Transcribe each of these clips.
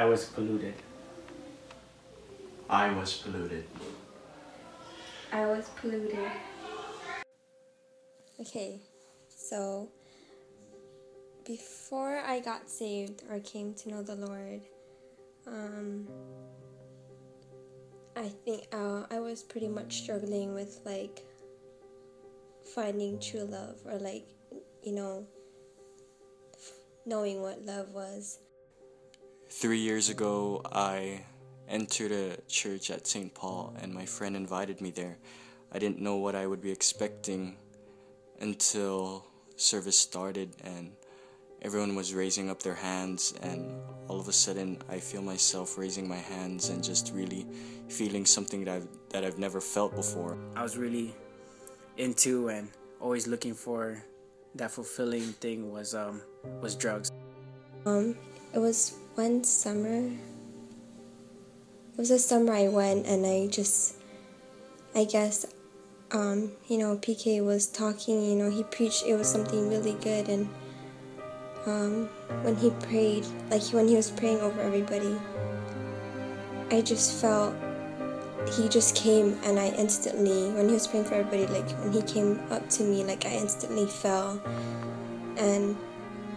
I was polluted. I was polluted. I was polluted. Okay, so before I got saved or came to know the Lord, I think I was pretty much struggling with like finding true love, or like, you know, knowing what love was. 3 years ago, I entered a church at St. Paul, and my friend invited me there. I didn't know what I would be expecting until service started and everyone was raising up their hands, and all of a sudden I feel myself raising my hands and just really feeling something that I've never felt before. I was really into and always looking for that fulfilling thing was drugs. It was one summer. It was a summer I went, and I guess, you know, PK was talking, you know, he preached, it was something really good, and when he prayed, like when he was praying over everybody, I just felt, he just came, and I instantly, when he was praying for everybody, like when he came up to me, like I instantly fell. And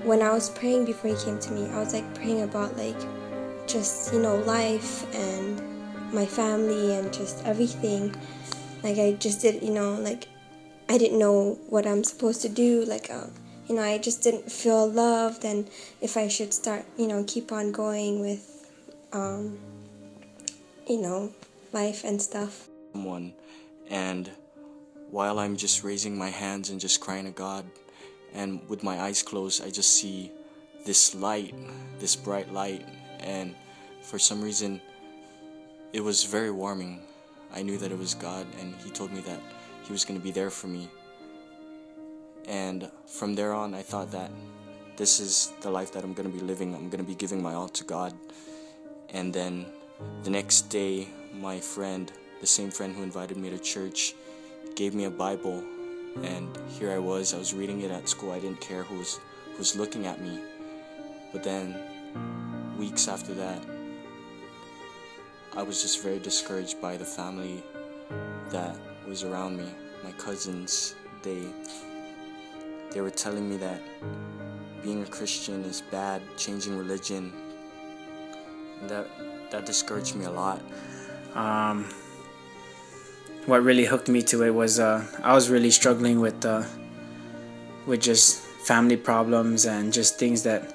when I was praying before he came to me, I was like praying about like just, you know, life and my family and just everything. Like I just did, you know, like I didn't know what I'm supposed to do, like you know, I just didn't feel loved, and if I should start, you know, keep on going with you know, life and stuff. And while I'm just raising my hands and just crying to God, and with my eyes closed, I just see this light, this bright light, and for some reason it was very warming. I knew that it was God, and He told me that He was going to be there for me. And from there on, I thought that this is the life that I'm going to be living. I'm going to be giving my all to God. And then the next day, my friend, the same friend who invited me to church, gave me a Bible. And here I was reading it at school. I didn't care who was looking at me. But then, weeks after that, I was just very discouraged by the family that was around me. My cousins, they were telling me that being a Christian is bad, changing religion. And that discouraged me a lot. What really hooked me to it was I was really struggling with just family problems and just things that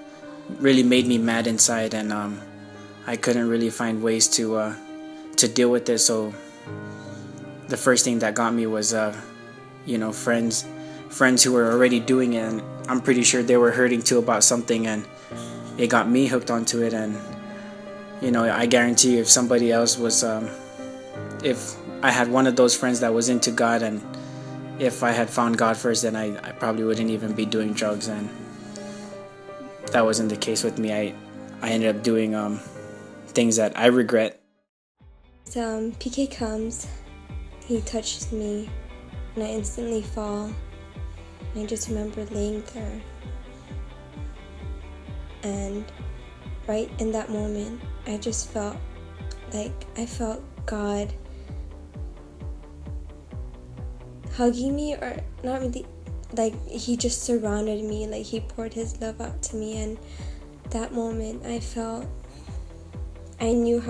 really made me mad inside, and I couldn't really find ways to deal with it. So the first thing that got me was you know, friends who were already doing it, and I'm pretty sure they were hurting too about something, and it got me hooked onto it. And you know, I guarantee you, if somebody else was if I had one of those friends that was into God, and if I had found God first, then I probably wouldn't even be doing drugs. And that wasn't the case with me. I ended up doing things that I regret. So PK comes, he touches me, and I instantly fall. And I just remember laying there. And right in that moment, I just felt like I felt God hugging me, or not really, like He just surrounded me, like He poured His love out to me. And that moment I knew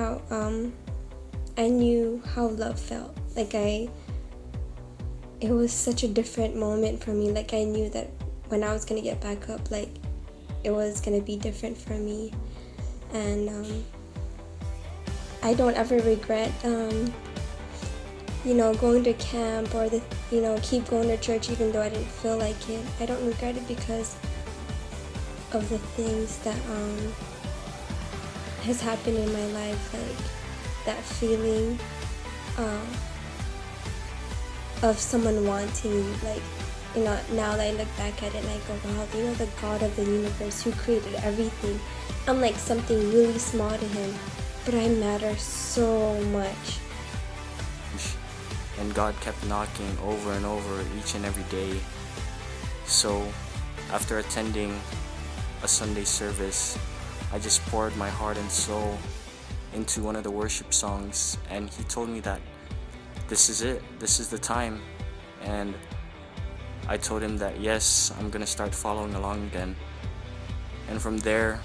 how love felt. Like it was such a different moment for me. Like I knew that when I was gonna get back up, like it was gonna be different for me. And I don't ever regret you know, going to camp, or you know, keep going to church even though I didn't feel like it. I don't regret it because of the things that has happened in my life, like that feeling of someone wanting me. Like, you know, now that I look back at it and I go, wow, you know, the God of the universe who created everything, I'm like something really small to Him, but I matter so much. And God kept knocking over and over each and every day. So after attending a Sunday service, I just poured my heart and soul into one of the worship songs, and he told me that this is it, this is the time. And I told him that yes, I'm gonna start following along again. And from there,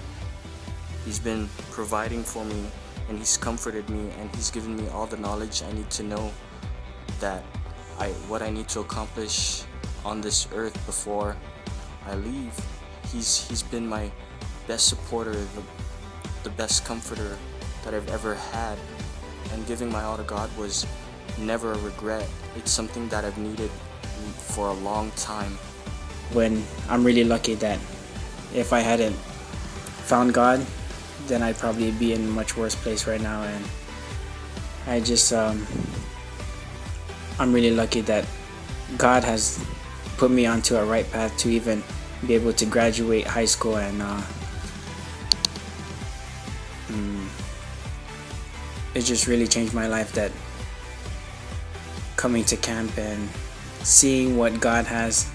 he's been providing for me, and he's comforted me, and he's given me all the knowledge I need to know that what I need to accomplish on this earth before I leave. He's been my best supporter, the best comforter that I've ever had, and giving my all to God was never a regret. It's something that I've needed for a long time. When I'm really lucky that if I hadn't found God, then I'd probably be in a much worse place right now. And I just I'm really lucky that God has put me onto a right path to even be able to graduate high school, and it just really changed my life, that coming to camp and seeing what God has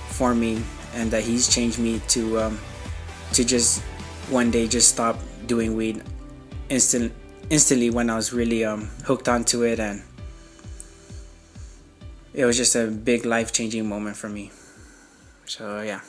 for me, and that He's changed me to just one day just stop doing weed instantly when I was really hooked onto it, and it was just a big life-changing moment for me. So yeah.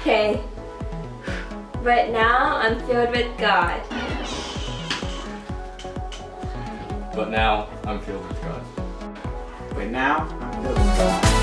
Okay, but now I'm filled with God. But now I'm filled with God. But now I'm filled with God.